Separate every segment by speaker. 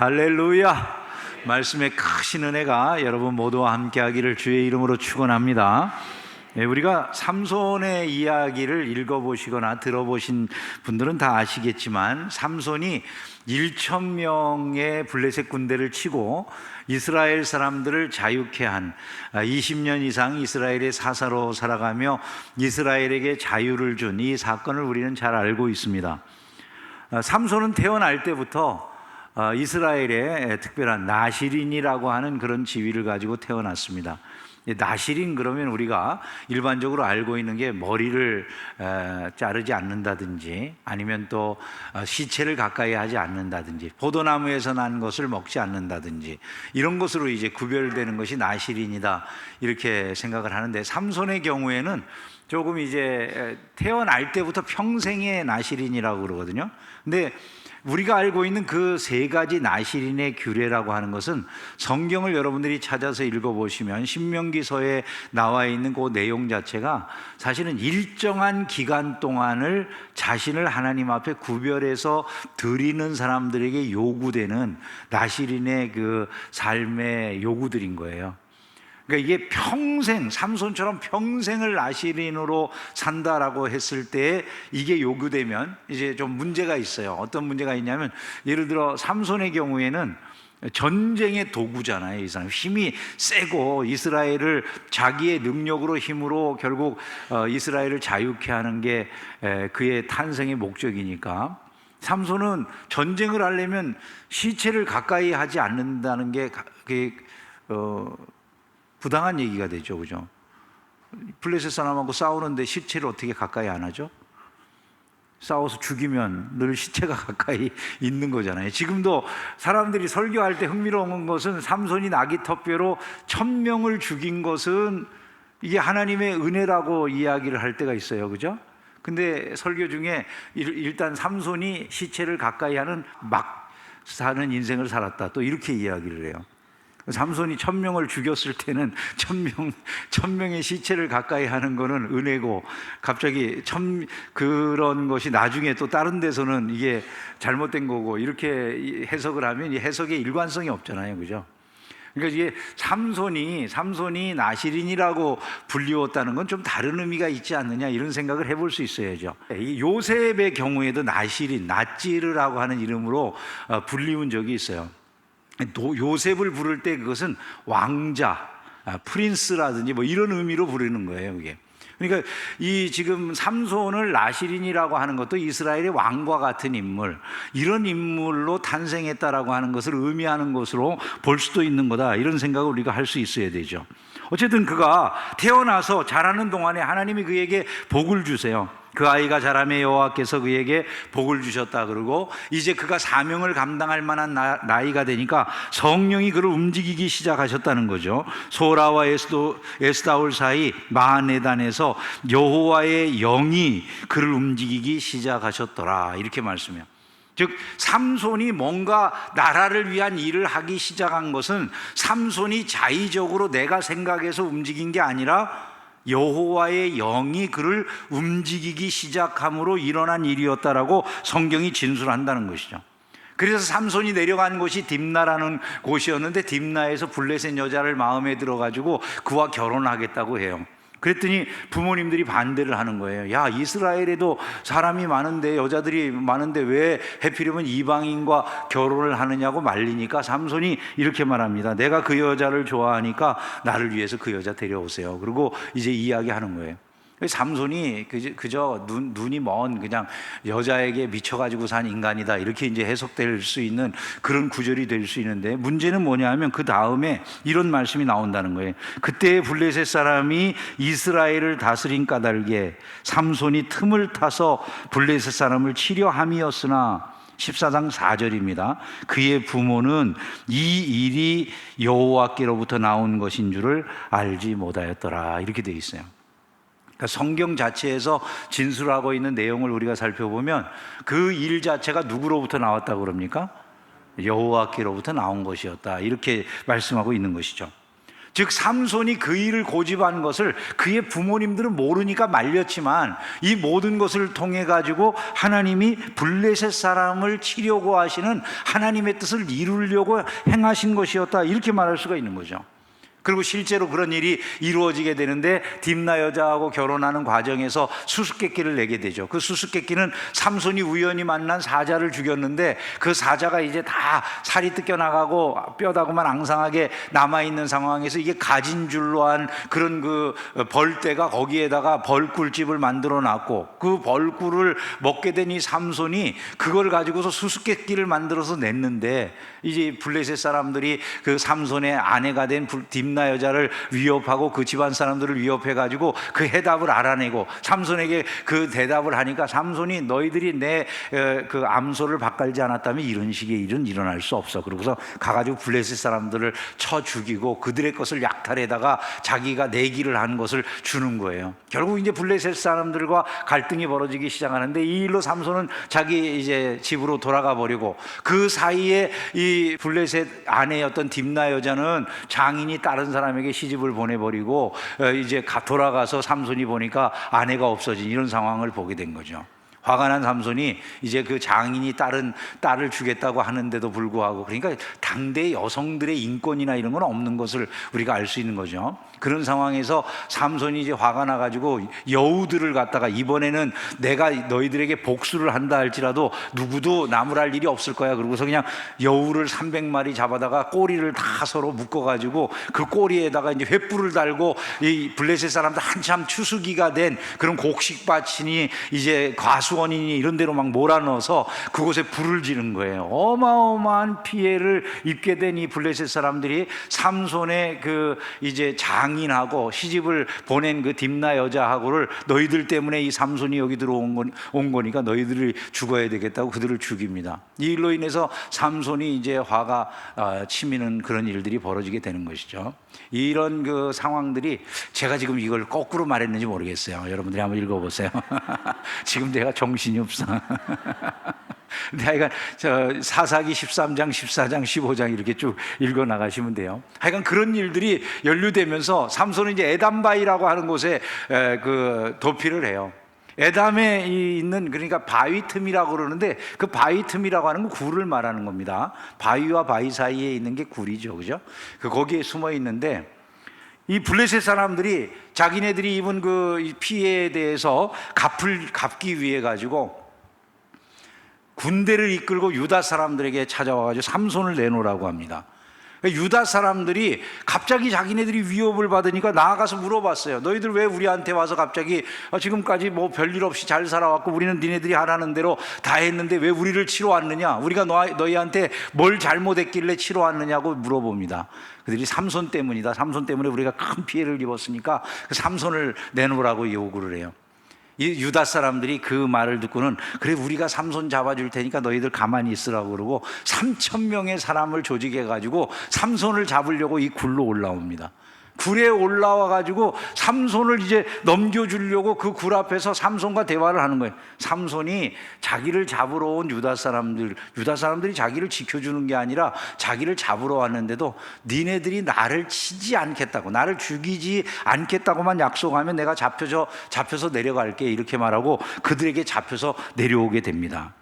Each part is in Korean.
Speaker 1: 할렐루야. 말씀의 크신 은혜가 여러분 모두와 함께하기를 주의 이름으로 축원합니다. 우리가 삼손의 이야기를 읽어보시거나 들어보신 분들은 다 아시겠지만, 삼손이 1,000명의 블레셋 군대를 치고 이스라엘 사람들을 자유케 한 20년 이상 이스라엘의 사사로 살아가며 이스라엘에게 자유를 준 이 사건을 우리는 잘 알고 있습니다. 삼손은 태어날 때부터 이스라엘의 특별한 나시린이라고 하는 그런 지위를 가지고 태어났습니다. 나시린 그러면 우리가 일반적으로 알고 있는 게 머리를 자르지 않는다든지, 아니면 또 시체를 가까이 하지 않는다든지, 포도나무에서 난 것을 먹지 않는다든지, 이런 것으로 이제 구별되는 것이 나시린이다, 이렇게 생각을 하는데, 삼손의 경우에는 조금 이제 태어날 때부터 평생의 나시린이라고 그러거든요. 근데 우리가 알고 있는 그 세 가지 나시린의 규례라고 하는 것은 성경을 여러분들이 찾아서 읽어보시면 신명기서에 나와 있는 그 내용 자체가 사실은 일정한 기간 동안을 자신을 하나님 앞에 구별해서 드리는 사람들에게 요구되는 나시린의 그 삶의 요구들인 거예요. 그러니까 이게 평생, 삼손처럼 평생을 나시린으로 산다라고 했을 때 이게 요구되면 이제 좀 문제가 있어요. 어떤 문제가 있냐면, 예를 들어 삼손의 경우에는 전쟁의 도구잖아요. 이 사람 힘이 세고 이스라엘을 자기의 능력으로, 힘으로 결국 이스라엘을 자유케 하는 게 그의 탄생의 목적이니까, 삼손은 전쟁을 하려면 시체를 가까이 하지 않는다는 게 부당한 얘기가 되죠, 그죠? 블레셋 사람하고 싸우는데 시체를 어떻게 가까이 안 하죠? 싸워서 죽이면 늘 시체가 가까이 있는 거잖아요. 지금도 사람들이 설교할 때 흥미로운 것은, 삼손이 나귀터뼈로 1,000명을 죽인 것은 이게 하나님의 은혜라고 이야기를 할 때가 있어요, 그죠? 근데 설교 중에 일단 삼손이 시체를 가까이 하는 막 사는 인생을 살았다, 또 이렇게 이야기를 해요. 삼손이 1,000명을 죽였을 때는 1,000명의 시체를 가까이 하는 거는 은혜고, 갑자기 그런 것이 나중에 또 다른 데서는 이게 잘못된 거고, 이렇게 해석을 하면 이 해석에 일관성이 없잖아요, 그죠? 그러니까 이게 삼손이 나시린이라고 불리웠다는 건 좀 다른 의미가 있지 않느냐, 이런 생각을 해볼 수 있어야죠. 이 요셉의 경우에도 나시린, 나찌르라고 하는 이름으로 불리운 적이 있어요. 요셉을 부를 때 그것은 왕자, 프린스라든지 뭐 이런 의미로 부르는 거예요, 그게. 그러니까 이 지금 삼손을 나시린이라고 하는 것도 이스라엘의 왕과 같은 인물, 이런 인물로 탄생했다라고 하는 것을 의미하는 것으로 볼 수도 있는 거다, 이런 생각을 우리가 할 수 있어야 되죠. 어쨌든 그가 태어나서 자라는 동안에 하나님이 그에게 복을 주세요. 그 아이가 자라매 여호와께서 그에게 복을 주셨다 그러고, 이제 그가 사명을 감당할 만한 나이가 되니까 성령이 그를 움직이기 시작하셨다는 거죠. 소라와 에스다올 사이 마하네단에서 여호와의 영이 그를 움직이기 시작하셨더라, 이렇게 말씀해요. 즉 삼손이 뭔가 나라를 위한 일을 하기 시작한 것은 삼손이 자의적으로 내가 생각해서 움직인 게 아니라 여호와의 영이 그를 움직이기 시작함으로 일어난 일이었다라고 성경이 진술한다는 것이죠. 그래서 삼손이 내려간 곳이 딥나라는 곳이었는데, 딥나에서 블레셋 여자를 마음에 들어가지고 그와 결혼하겠다고 해요. 그랬더니 부모님들이 반대를 하는 거예요. 야, 이스라엘에도 사람이 많은데, 여자들이 많은데 왜 하필이면 이방인과 결혼을 하느냐고 말리니까 삼손이 이렇게 말합니다. 내가 그 여자를 좋아하니까 나를 위해서 그 여자 데려오세요. 그리고 이제 이야기하는 거예요. 삼손이 그저 눈이 먼 그냥 여자에게 미쳐가지고 산 인간이다, 이렇게 이제 해석될 수 있는 그런 구절이 될 수 있는데, 문제는 뭐냐 하면 그 다음에 이런 말씀이 나온다는 거예요. 그때 블레셋 사람이 이스라엘을 다스린 까닭에 삼손이 틈을 타서 블레셋 사람을 치려 함이었으나, 14장 4절입니다. 그의 부모는 이 일이 여호와께로부터 나온 것인 줄을 알지 못하였더라, 이렇게 되어 있어요. 성경 자체에서 진술하고 있는 내용을 우리가 살펴보면 그 일 자체가 누구로부터 나왔다고 그럽니까? 여호와께로부터 나온 것이었다, 이렇게 말씀하고 있는 것이죠. 즉 삼손이 그 일을 고집한 것을 그의 부모님들은 모르니까 말렸지만 이 모든 것을 통해 가지고 하나님이 블레셋 사람을 치려고 하시는 하나님의 뜻을 이루려고 행하신 것이었다, 이렇게 말할 수가 있는 거죠. 그리고 실제로 그런 일이 이루어지게 되는데 딥나 여자하고 결혼하는 과정에서 수수께끼를 내게 되죠. 그 수수께끼는 삼손이 우연히 만난 사자를 죽였는데 그 사자가 이제 다 살이 뜯겨나가고 뼈다구만 앙상하게 남아있는 상황에서 이게 가진 줄로 한 그런 그 벌떼가 거기에다가 벌꿀집을 만들어 놨고 그 벌꿀을 먹게 된 이 삼손이 그걸 가지고서 수수께끼를 만들어서 냈는데 이제 블레셋 사람들이 그 삼손의 아내가 된 딥나 여자를 위협하고 그 집안 사람들을 위협해가지고 그 해답을 알아내고 삼손에게 그 대답을 하니까 삼손이 너희들이 내 그 암소를 밭갈지 않았다면 이런 식의 일은 일어날 수 없어. 그러고서 가가지고 블레셋 사람들을 쳐 죽이고 그들의 것을 약탈해다가 자기가 내기를 한 것을 주는 거예요. 결국 이제 블레셋 사람들과 갈등이 벌어지기 시작하는데 이 일로 삼손은 자기 이제 집으로 돌아가 버리고 그 사이에 이 블레셋 아내였던 딥나 여자는 장인이 다른 사람에게 시집을 보내버리고 이제 돌아가서 삼손이 보니까 아내가 없어진 이런 상황을 보게 된 거죠. 화가 난 삼손이 이제 그 장인이 딸을 주겠다고 하는데도 불구하고, 그러니까 당대 여성들의 인권이나 이런 건 없는 것을 우리가 알 수 있는 거죠. 그런 상황에서 삼손이 이제 화가 나가지고 여우들을 갖다가 이번에는 내가 너희들에게 복수를 한다 할지라도 누구도 나무랄 일이 없을 거야. 그러고서 그냥 여우를 300마리 잡아다가 꼬리를 다 서로 묶어가지고 그 꼬리에다가 이제 횃불을 달고 이 블레셋 사람들 한참 추수기가 된 그런 곡식밭이니 이제 과수원이니 이런 데로 막 몰아넣어서 그곳에 불을 지른 거예요. 어마어마한 피해를 입게 된 이 블레셋 사람들이 삼손의 그 이제 장인하고 시집을 보낸 그 딥나 여자하고를 너희들 때문에 이 삼손이 여기 들어온 거니까 너희들이 죽어야 되겠다고 그들을 죽입니다. 이 일로 인해서 삼손이 이제 화가 치미는 그런 일들이 벌어지게 되는 것이죠. 이런 그 상황들이, 제가 지금 이걸 거꾸로 말했는지 모르겠어요. 여러분들이 한번 읽어보세요. 지금 내가 정신이 없어. 근데 하여간 사사기 13장, 14장, 15장 이렇게 쭉 읽어 나가시면 돼요. 하여간 그런 일들이 연루되면서 삼손은 이제 에담바이라고 하는 곳에 그 도피를 해요. 에담에 있는, 그러니까 바위 틈이라고 그러는데 그 바위 틈이라고 하는 건 굴을 말하는 겁니다. 바위와 바위 사이에 있는 게 굴이죠, 그죠? 거기에 숨어 있는데 이 블레셋 사람들이 자기네들이 입은 그 피해에 대해서 갚기 위해 가지고 군대를 이끌고 유다 사람들에게 찾아와가지고 삼손을 내놓으라고 합니다. 유다 사람들이 갑자기 자기네들이 위협을 받으니까 나아가서 물어봤어요. 너희들 왜 우리한테 와서 갑자기 지금까지 뭐 별일 없이 잘 살아왔고 우리는 니네들이 하라는 대로 다 했는데 왜 우리를 치러 왔느냐? 우리가 너희한테 뭘 잘못했길래 치러 왔느냐고 물어봅니다. 그들이 삼손 때문이다. 삼손 때문에 우리가 큰 피해를 입었으니까 그 삼손을 내놓으라고 요구를 해요. 이 유다 사람들이 그 말을 듣고는 그래 우리가 삼손 잡아줄 테니까 너희들 가만히 있으라고 그러고 3,000명의 사람을 조직해 가지고 삼손을 잡으려고 이 굴로 올라옵니다. 굴에 올라와 가지고 삼손을 이제 넘겨주려고 그 굴 앞에서 삼손과 대화를 하는 거예요. 삼손이 자기를 잡으러 온 유다 사람들이 자기를 지켜주는 게 아니라 자기를 잡으러 왔는데도 니네들이 나를 치지 않겠다고, 나를 죽이지 않겠다고만 약속하면 내가 잡혀서 내려갈게, 이렇게 말하고 그들에게 잡혀서 내려오게 됩니다.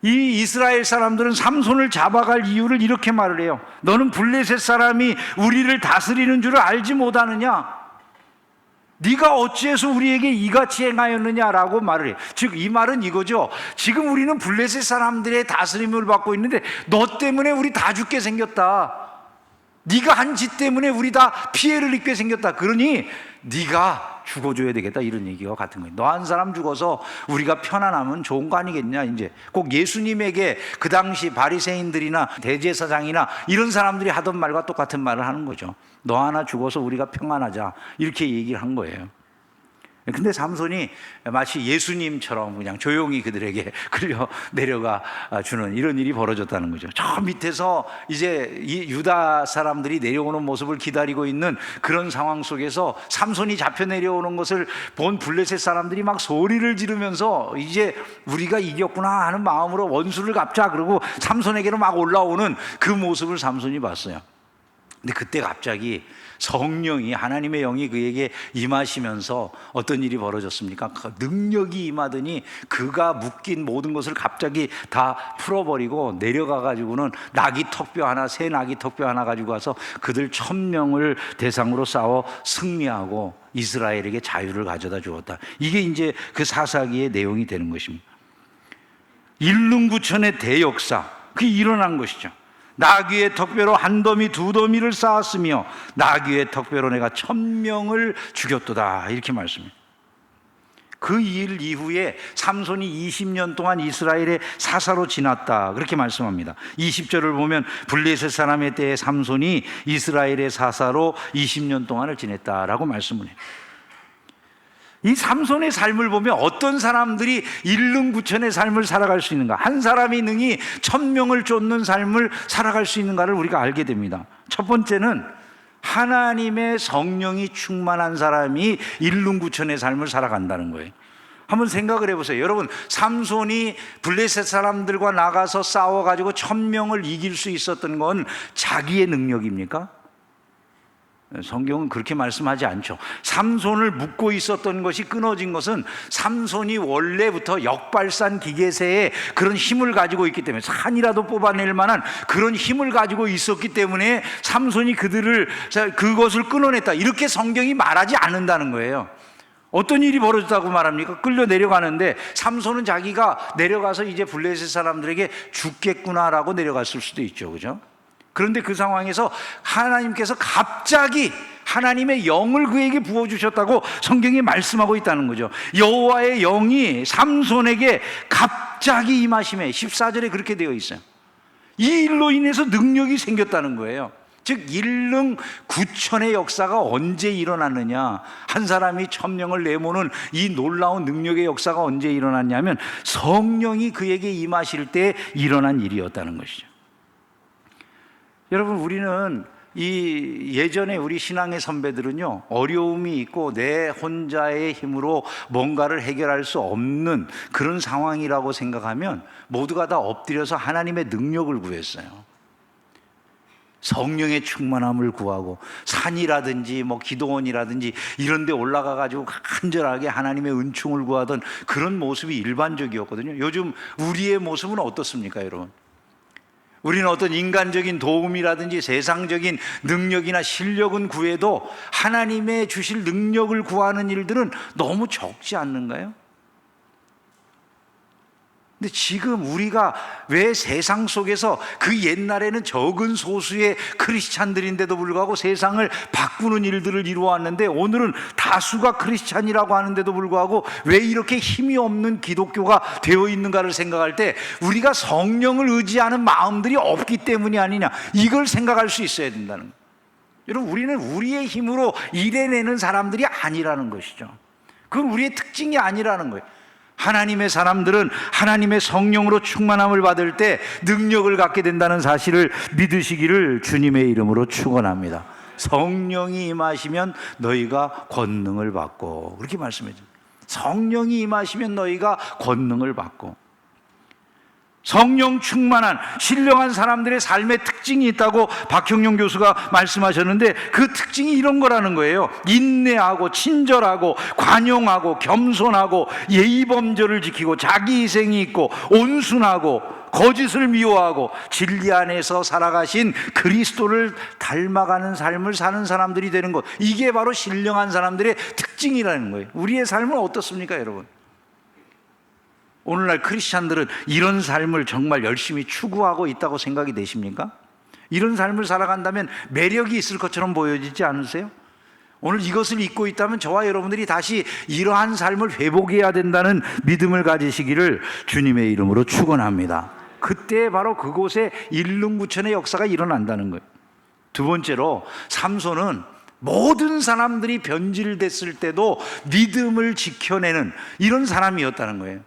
Speaker 1: 이 이스라엘 사람들은 삼손을 잡아갈 이유를 이렇게 말을 해요. 너는 블레셋 사람이 우리를 다스리는 줄을 알지 못하느냐? 네가 어찌해서 우리에게 이같이 행하였느냐라고 말을 해요. 즉 이 말은 이거죠. 지금 우리는 블레셋 사람들의 다스림을 받고 있는데 너 때문에 우리 다 죽게 생겼다. 네가 한 짓 때문에 우리 다 피해를 입게 생겼다. 그러니 네가 죽어줘야 되겠다, 이런 얘기와 같은 거예요. 너 한 사람 죽어서 우리가 편안하면 좋은 거 아니겠냐. 이제 꼭 예수님에게 그 당시 바리새인들이나 대제사장이나 이런 사람들이 하던 말과 똑같은 말을 하는 거죠. 너 하나 죽어서 우리가 평안하자, 이렇게 얘기를 한 거예요. 근데 삼손이 마치 예수님처럼 그냥 조용히 그들에게 끌려 내려가 주는 이런 일이 벌어졌다는 거죠. 저 밑에서 이제 이 유다 사람들이 내려오는 모습을 기다리고 있는 그런 상황 속에서 삼손이 잡혀 내려오는 것을 본 블레셋 사람들이 막 소리를 지르면서 이제 우리가 이겼구나 하는 마음으로 원수를 갚자, 그러고 삼손에게로 막 올라오는 그 모습을 삼손이 봤어요. 근데 그때 갑자기 성령이, 하나님의 영이 그에게 임하시면서 어떤 일이 벌어졌습니까? 그 능력이 임하더니 그가 묶인 모든 것을 갑자기 다 풀어버리고 내려가 가지고는 나귀 턱뼈 하나, 새 나귀 턱뼈 하나 가지고 와서 그들 1000명을 대상으로 싸워 승리하고 이스라엘에게 자유를 가져다 주었다. 이게 이제 그 사사기의 내용이 되는 것입니다. 일릉구천의 대역사, 그게 일어난 것이죠. 나귀의 턱뼈로 한 더미 두 더미를 쌓았으며 나귀의 턱뼈로 내가 1000명을 죽였도다, 이렇게 말씀해요. 그 일 이후에 삼손이 20년 동안 이스라엘의 사사로 지났다, 그렇게 말씀합니다. 20절을 보면 블레셋 사람의 때에 삼손이 이스라엘의 사사로 20년 동안을 지냈다라고 말씀을 해요. 이 삼손의 삶을 보면 어떤 사람들이 일릉구천의 삶을 살아갈 수 있는가, 한 사람이 능히 1000명을 쫓는 삶을 살아갈 수 있는가를 우리가 알게 됩니다. 첫 번째는 하나님의 성령이 충만한 사람이 일릉구천의 삶을 살아간다는 거예요. 한번 생각을 해보세요. 여러분, 삼손이 블레셋 사람들과 나가서 싸워가지고 1000명을 이길 수 있었던 건 자기의 능력입니까? 성경은 그렇게 말씀하지 않죠. 삼손을 묶고 있었던 것이 끊어진 것은 삼손이 원래부터 역발산 기계세에 그런 힘을 가지고 있기 때문에, 산이라도 뽑아낼 만한 그런 힘을 가지고 있었기 때문에 삼손이 그것을 끊어냈다, 이렇게 성경이 말하지 않는다는 거예요. 어떤 일이 벌어졌다고 말합니까? 끌려 내려가는데 삼손은 자기가 내려가서 이제 블레셋 사람들에게 죽겠구나라고 내려갔을 수도 있죠, 그죠? 그런데 그 상황에서 하나님께서 갑자기 하나님의 영을 그에게 부어주셨다고 성경이 말씀하고 있다는 거죠. 여호와의 영이 삼손에게 갑자기 임하심에, 14절에 그렇게 되어 있어요. 이 일로 인해서 능력이 생겼다는 거예요. 즉 일릉구천의 역사가 언제 일어났느냐, 한 사람이 1000명을 내모는 이 놀라운 능력의 역사가 언제 일어났냐면 성령이 그에게 임하실 때 일어난 일이었다는 것이죠. 여러분, 우리는 예전에 우리 신앙의 선배들은요, 어려움이 있고 내 혼자의 힘으로 뭔가를 해결할 수 없는 그런 상황이라고 생각하면 모두가 다 엎드려서 하나님의 능력을 구했어요. 성령의 충만함을 구하고 산이라든지 기도원이라든지 이런 데 올라가 가지고 간절하게 하나님의 은총을 구하던 그런 모습이 일반적이었거든요. 요즘 우리의 모습은 어떻습니까, 여러분? 우리는 어떤 인간적인 도움이라든지 세상적인 능력이나 실력은 구해도 하나님의 주실 능력을 구하는 일들은 너무 적지 않는가요? 근데 지금 우리가 왜 세상 속에서, 그 옛날에는 적은 소수의 크리스찬들인데도 불구하고 세상을 바꾸는 일들을 이루어왔는데 오늘은 다수가 크리스찬이라고 하는데도 불구하고 왜 이렇게 힘이 없는 기독교가 되어 있는가를 생각할 때 우리가 성령을 의지하는 마음들이 없기 때문이 아니냐, 이걸 생각할 수 있어야 된다는 거예요. 여러분, 우리는 우리의 힘으로 일해내는 사람들이 아니라는 것이죠. 그건 우리의 특징이 아니라는 거예요. 하나님의 사람들은 하나님의 성령으로 충만함을 받을 때 능력을 갖게 된다는 사실을 믿으시기를 주님의 이름으로 축원합니다. 성령이 임하시면 너희가 권능을 받고, 그렇게 말씀해 줍니다. 성령이 임하시면 너희가 권능을 받고, 성령 충만한 신령한 사람들의 삶의 특징이 있다고 박형룡 교수가 말씀하셨는데 그 특징이 이런 거라는 거예요. 인내하고 친절하고 관용하고 겸손하고 예의범절을 지키고 자기희생이 있고 온순하고 거짓을 미워하고 진리 안에서 살아가신 그리스도를 닮아가는 삶을 사는 사람들이 되는 것, 이게 바로 신령한 사람들의 특징이라는 거예요. 우리의 삶은 어떻습니까, 여러분? 오늘날 크리스찬들은 이런 삶을 정말 열심히 추구하고 있다고 생각이 되십니까? 이런 삶을 살아간다면 매력이 있을 것처럼 보여지지 않으세요? 오늘 이것을 잊고 있다면 저와 여러분들이 다시 이러한 삶을 회복해야 된다는 믿음을 가지시기를 주님의 이름으로 축원합니다. 그때 바로 그곳에 일릉구천의 역사가 일어난다는 거예요. 두 번째로, 삼손은 모든 사람들이 변질됐을 때도 믿음을 지켜내는 이런 사람이었다는 거예요.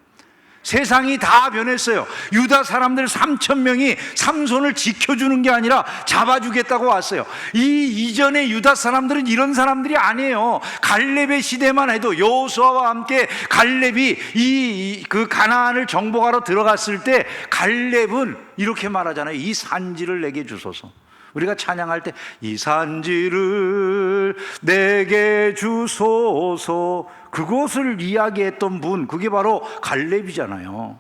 Speaker 1: 세상이 다 변했어요. 유다 사람들 3000명이 삼손을 지켜주는 게 아니라 잡아주겠다고 왔어요. 이전에 유다 사람들은 이런 사람들이 아니에요. 갈렙의 시대만 해도 여호수아와 함께 갈렙이 그 가나안을 정복하러 들어갔을 때 갈렙은 이렇게 말하잖아요. 이 산지를 내게 주소서. 우리가 찬양할 때 이 산지를 내게 주소서, 그것을 이야기했던 분, 그게 바로 갈렙이잖아요.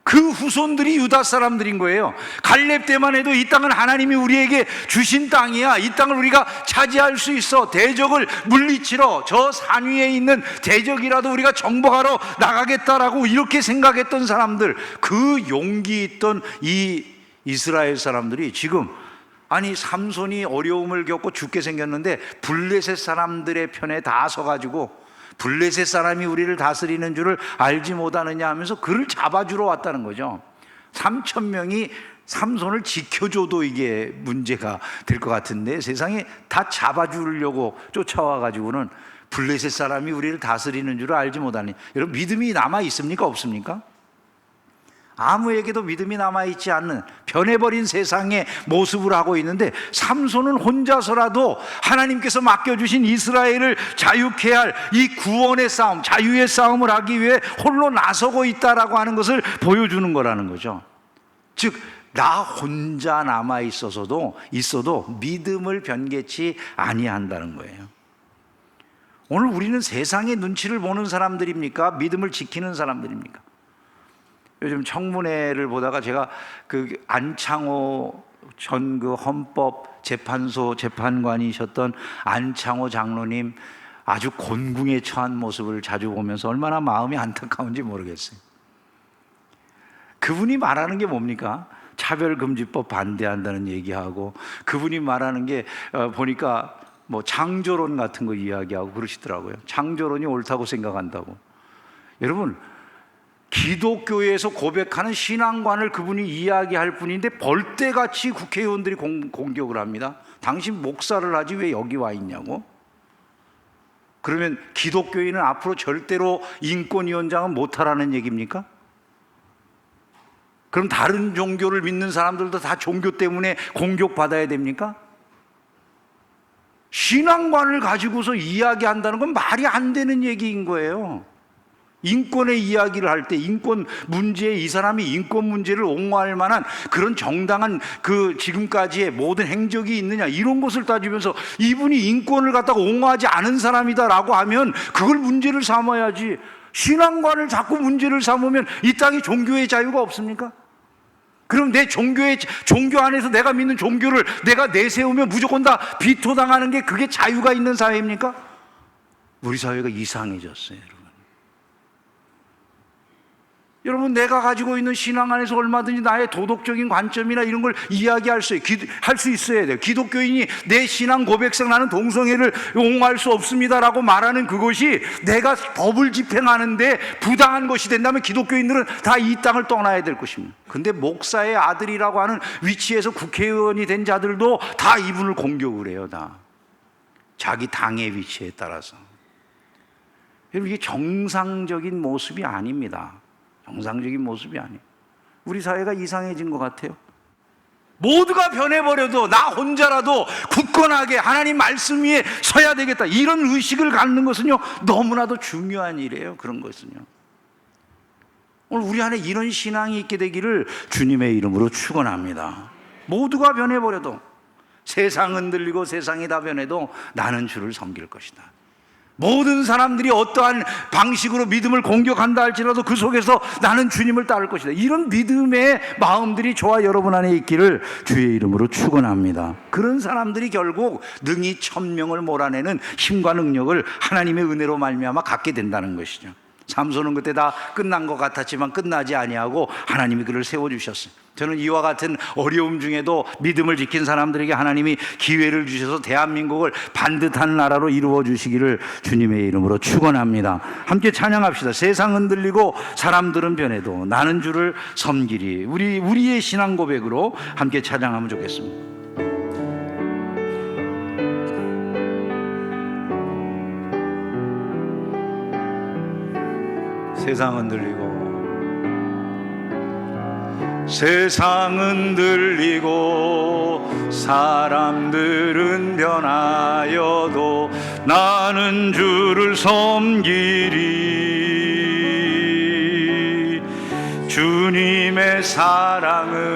Speaker 1: 그 후손들이 유다 사람들인 거예요. 갈렙 때만 해도 이 땅은 하나님이 우리에게 주신 땅이야, 이 땅을 우리가 차지할 수 있어, 대적을 물리치러 저 산 위에 있는 대적이라도 우리가 정복하러 나가겠다라고 이렇게 생각했던 사람들, 그 용기 있던 이 이스라엘 사람들이 지금, 아니 삼손이 어려움을 겪고 죽게 생겼는데 블레셋 사람들의 편에 다 서가지고 블레셋 사람이 우리를 다스리는 줄을 알지 못하느냐 하면서 그를 잡아주러 왔다는 거죠. 3,000명이 삼손을 지켜줘도 이게 문제가 될 것 같은데, 세상에 다 잡아주려고 쫓아와가지고는 블레셋 사람이 우리를 다스리는 줄을 알지 못하니, 여러분 믿음이 남아 있습니까 없습니까? 아무에게도 믿음이 남아있지 않는 변해버린 세상의 모습을 하고 있는데, 삼손은 혼자서라도 하나님께서 맡겨주신 이스라엘을 자유케 할 이 구원의 싸움, 자유의 싸움을 하기 위해 홀로 나서고 있다라고 하는 것을 보여주는 거라는 거죠. 즉 나 혼자 남아있어도 믿음을 변개치 아니한다는 거예요. 오늘 우리는 세상의 눈치를 보는 사람들입니까? 믿음을 지키는 사람들입니까? 요즘 청문회를 보다가 제가 그 안창호 전 그 헌법재판소 재판관이셨던 안창호 장로님 아주 곤궁에 처한 모습을 자주 보면서 얼마나 마음이 안타까운지 모르겠어요. 그분이 말하는 게 뭡니까? 차별금지법 반대한다는 얘기하고, 그분이 말하는 게 보니까 뭐 창조론 같은 거 이야기하고 그러시더라고요. 창조론이 옳다고 생각한다고. 여러분, 기독교에서 고백하는 신앙관을 그분이 이야기할 뿐인데 벌떼같이 국회의원들이 공격을 합니다. 당신 목사를 하지 왜 여기 와 있냐고. 그러면 기독교인은 앞으로 절대로 인권위원장은 못하라는 얘기입니까? 그럼 다른 종교를 믿는 사람들도 다 종교 때문에 공격받아야 됩니까? 신앙관을 가지고서 이야기한다는 건 말이 안 되는 얘기인 거예요. 인권의 이야기를 할 때 인권 문제에 이 사람이 인권 문제를 옹호할 만한 그런 정당한 그 지금까지의 모든 행적이 있느냐, 이런 것을 따지면서 이분이 인권을 갖다가 옹호하지 않은 사람이다라고 하면 그걸 문제를 삼아야지. 신앙관을 자꾸 문제를 삼으면 이 땅에 종교의 자유가 없습니까? 그럼 내 종교 안에서 내가 믿는 종교를 내가 내세우면 무조건 다 비토당하는 게 그게 자유가 있는 사회입니까? 우리 사회가 이상해졌어요, 여러분. 여러분, 내가 가지고 있는 신앙 안에서 얼마든지 나의 도덕적인 관점이나 이런 걸 이야기할 수 있어야 돼요. 기독교인이 내 신앙 고백상 나는 동성애를 옹호할 수 없습니다라고 말하는 그것이 내가 법을 집행하는데 부당한 것이 된다면 기독교인들은 다 이 땅을 떠나야 될 것입니다. 근데 목사의 아들이라고 하는 위치에서 국회의원이 된 자들도 다 이분을 공격을 해요. 다 자기 당의 위치에 따라서. 여러분, 이게 정상적인 모습이 아닙니다. 정상적인 모습이 아니에요. 우리 사회가 이상해진 것 같아요. 모두가 변해버려도 나 혼자라도 굳건하게 하나님 말씀 위에 서야 되겠다, 이런 의식을 갖는 것은요 너무나도 중요한 일이에요. 그런 것은요. 오늘 우리 안에 이런 신앙이 있게 되기를 주님의 이름으로 축원합니다. 모두가 변해버려도, 세상 흔들리고 세상이 다 변해도 나는 주를 섬길 것이다. 모든 사람들이 어떠한 방식으로 믿음을 공격한다 할지라도 그 속에서 나는 주님을 따를 것이다. 이런 믿음의 마음들이 저와 여러분 안에 있기를 주의 이름으로 축원합니다. 그런 사람들이 결국 능히 1,000명을 몰아내는 힘과 능력을 하나님의 은혜로 말미암아 갖게 된다는 것이죠. 삼손은 그때 다 끝난 것 같았지만 끝나지 아니하고 하나님이 그를 세워주셨어요. 저는 이와 같은 어려움 중에도 믿음을 지킨 사람들에게 하나님이 기회를 주셔서 대한민국을 반듯한 나라로 이루어 주시기를 주님의 이름으로 축원합니다. 함께 찬양합시다. 세상 흔들리고 사람들은 변해도 나는 주를 섬기리. 우리의 신앙 고백으로 함께 찬양하면 좋겠습니다. 세상은 들리고 사람들은 변하여도 나는 주를 섬기리. 주님의 사랑은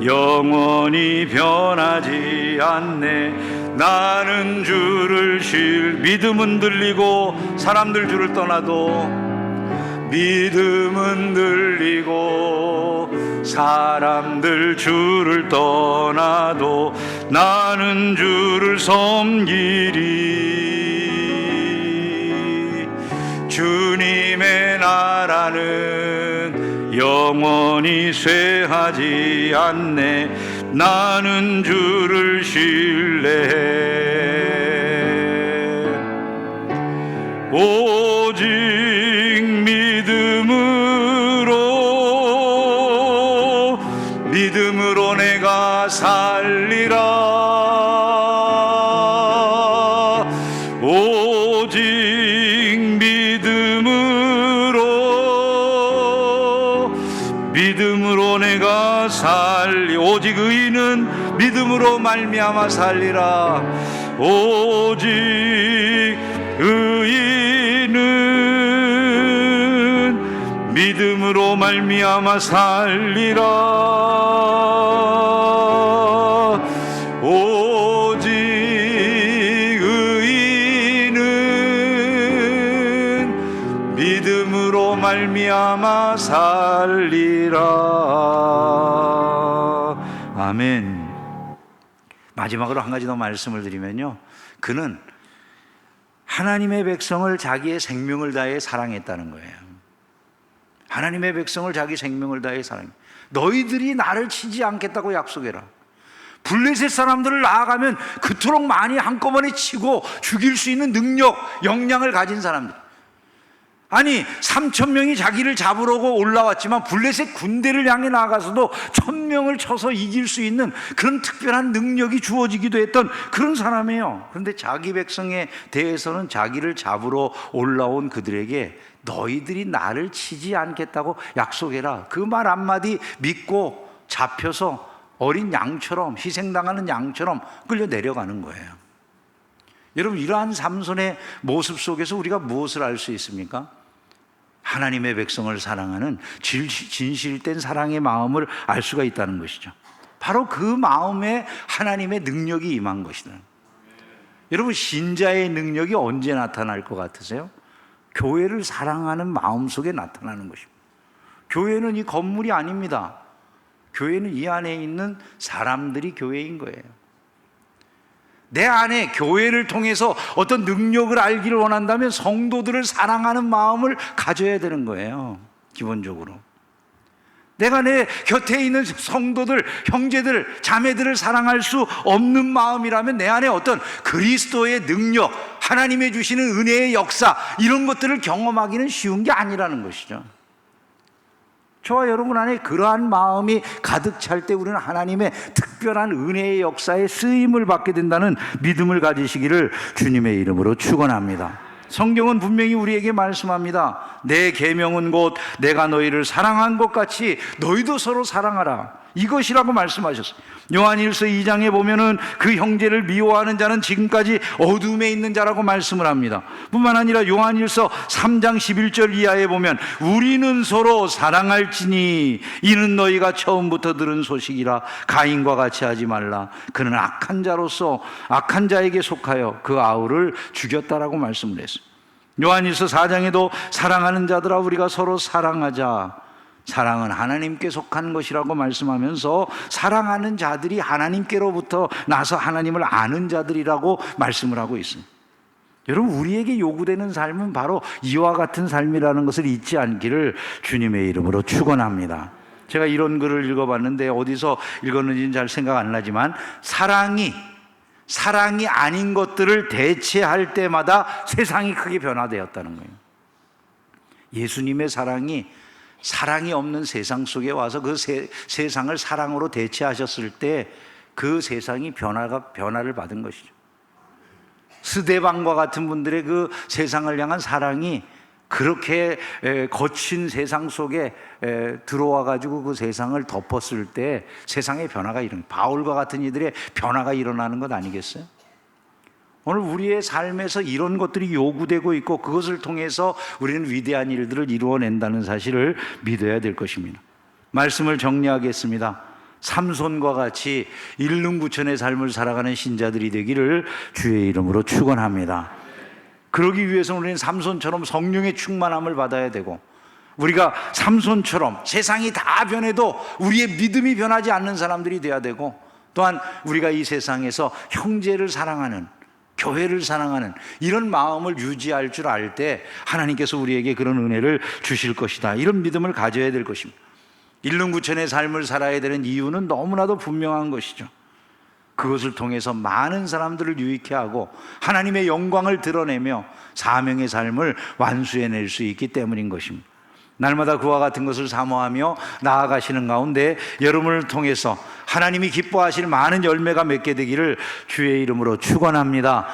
Speaker 1: 영원히 변하지 않네. 나는 주를 믿음은 들리고 사람들 주를 떠나도, 믿음은 들리고 사람들 주를 떠나도 나는 주를 섬기리. 주님의 나라는 영원히 쇠하지 않네. 나는 주를 신뢰해. 오직 믿음으로 내가 살리라. 오직 믿음으로 내가 오직 의인은 믿음으로 말미암아 살리라. 오직 의인은 믿음으로 말미암아 살리라. 오직 의인은 믿음으로 말미암아 살리라. 아멘. 마지막으로 한 가지 더 말씀을 드리면요, 그는 하나님의 백성을 자기의 생명을 다해 사랑했다는 거예요. 하나님의 백성을 자기 생명을 다해 사랑해. 너희들이 나를 치지 않겠다고 약속해라. 블레셋 사람들을 나아가면 그토록 많이 한꺼번에 치고 죽일 수 있는 능력, 역량을 가진 사람들. 아니 3,000명이 자기를 잡으려고 올라왔지만 블레셋 군대를 향해 나아가서도 1,000명을 쳐서 이길 수 있는 그런 특별한 능력이 주어지기도 했던 그런 사람이에요. 그런데 자기 백성에 대해서는 자기를 잡으러 올라온 그들에게 너희들이 나를 치지 않겠다고 약속해라. 그 말 한마디 믿고 잡혀서 어린 양처럼, 희생당하는 양처럼 끌려 내려가는 거예요. 여러분, 이러한 삼손의 모습 속에서 우리가 무엇을 알 수 있습니까? 하나님의 백성을 사랑하는 진실된 사랑의 마음을 알 수가 있다는 것이죠. 바로 그 마음에 하나님의 능력이 임한 것이다. 여러분, 신자의 능력이 언제 나타날 것 같으세요? 교회를 사랑하는 마음 속에 나타나는 것입니다. 교회는 이 건물이 아닙니다. 교회는 이 안에 있는 사람들이 교회인 거예요. 내 안에 교회를 통해서 어떤 능력을 알기를 원한다면 성도들을 사랑하는 마음을 가져야 되는 거예요. 기본적으로 내가 내 곁에 있는 성도들, 형제들, 자매들을 사랑할 수 없는 마음이라면 내 안에 어떤 그리스도의 능력, 하나님의 주시는 은혜의 역사, 이런 것들을 경험하기는 쉬운 게 아니라는 것이죠. 저와 여러분 안에 그러한 마음이 가득 찰 때 우리는 하나님의 특별한 은혜의 역사에 쓰임을 받게 된다는 믿음을 가지시기를 주님의 이름으로 축원합니다. 성경은 분명히 우리에게 말씀합니다. 내 계명은 곧 내가 너희를 사랑한 것 같이 너희도 서로 사랑하라, 이것이라고 말씀하셨어요. 요한일서 2장에 보면은 그 형제를 미워하는 자는 지금까지 어둠에 있는 자라고 말씀을 합니다. 뿐만 아니라 요한일서 3장 11절 이하에 보면 우리는 서로 사랑할지니 이는 너희가 처음부터 들은 소식이라. 가인과 같이 하지 말라. 그는 악한 자로서 악한 자에게 속하여 그 아우를 죽였다라고 말씀을 했어요. 요한일서 4장에도 사랑하는 자들아 우리가 서로 사랑하자, 사랑은 하나님께 속한 것이라고 말씀하면서 사랑하는 자들이 하나님께로부터 나서 하나님을 아는 자들이라고 말씀을 하고 있습니다. 여러분, 우리에게 요구되는 삶은 바로 이와 같은 삶이라는 것을 잊지 않기를 주님의 이름으로 축원합니다. 제가 이런 글을 읽어봤는데 어디서 읽었는지는 잘 생각 안 나지만 사랑이 아닌 것들을 대체할 때마다 세상이 크게 변화되었다는 거예요. 예수님의 사랑이 없는 세상 속에 와서 그 세상을 사랑으로 대체하셨을 때 그 세상이 변화를 받은 것이죠. 스데반과 같은 분들의 그 세상을 향한 사랑이 그렇게 거친 세상 속에 들어와 가지고 그 세상을 덮었을 때 세상의 변화가 바울과 같은 이들의 변화가 일어나는 것 아니겠어요? 오늘 우리의 삶에서 이런 것들이 요구되고 있고 그것을 통해서 우리는 위대한 일들을 이루어낸다는 사실을 믿어야 될 것입니다. 말씀을 정리하겠습니다. 삼손과 같이 일릉부천의 삶을 살아가는 신자들이 되기를 주의 이름으로 축원합니다. 그러기 위해서는 우리는 삼손처럼 성령의 충만함을 받아야 되고, 우리가 삼손처럼 세상이 다 변해도 우리의 믿음이 변하지 않는 사람들이 되어야 되고, 또한 우리가 이 세상에서 형제를 사랑하는, 교회를 사랑하는 이런 마음을 유지할 줄 알 때 하나님께서 우리에게 그런 은혜를 주실 것이다, 이런 믿음을 가져야 될 것입니다. 일릉부천의 삶을 살아야 되는 이유는 너무나도 분명한 것이죠. 그것을 통해서 많은 사람들을 유익해 하고 하나님의 영광을 드러내며 사명의 삶을 완수해낼 수 있기 때문인 것입니다. 날마다 그와 같은 것을 사모하며 나아가시는 가운데 여러분을 통해서 하나님이 기뻐하실 많은 열매가 맺게 되기를 주의 이름으로 축원합니다.